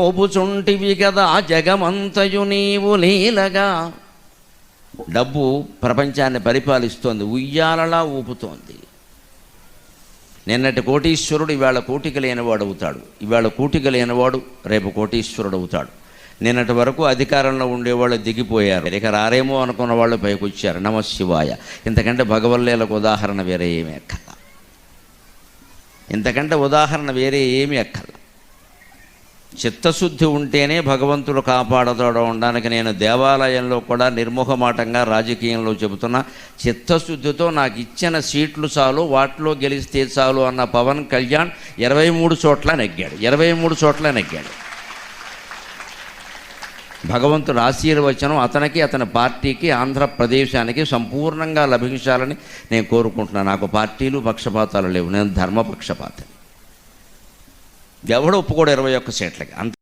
ఓపుచుంటివి కదా జగమంతయు నీవు లీలగా. డబ్బు ప్రపంచాన్ని పరిపాలిస్తోంది, ఉయ్యాలలా ఊపుతోంది. నిన్నటి కోటీశ్వరుడు ఇవాళ కోటిక లేనివాడు అవుతాడు, ఇవాళ కోటిక లేనివాడు రేపు కోటీశ్వరుడు అవుతాడు. నిన్నటి వరకు అధికారంలో ఉండేవాళ్ళు దిగిపోయారు, ఇక రారేమో అనుకున్న వాళ్ళు పైకి వచ్చారు. నమశివాయ. ఇంతకంటే భగవల్లీలకు ఉదాహరణ వేరే ఏమీ అక్కర్ల, ఇంతకంటే ఉదాహరణ వేరే ఏమీ అక్కర్ల. చిత్తశుద్ధి ఉంటేనే భగవంతుడు కాపాడతాడు అనడానికి నేను దేవాలయంలో కూడా నిర్మోహమాటంగా రాజకీయంలో చెబుతున్నా. చిత్తశుద్ధితో నాకు ఇచ్చిన సీట్లు చాలు, వాటిలో గెలిస్తే చాలు అన్న పవన్ కళ్యాణ్ 23 చోట్ల నెగ్గాడు, 23 చోట్ల నెగ్గాడు. భగవంతుడు ఆశీర్వచనం అతనికి, అతని పార్టీకి, ఆంధ్రప్రదేశానికి సంపూర్ణంగా లభించాలని నేను కోరుకుంటున్నాను. నాకు పార్టీలు పక్షపాతాలు లేవు, నేను ధర్మపక్షపాతం. ఎవడు ఒప్పుకోడు 21 సీట్లకి అంత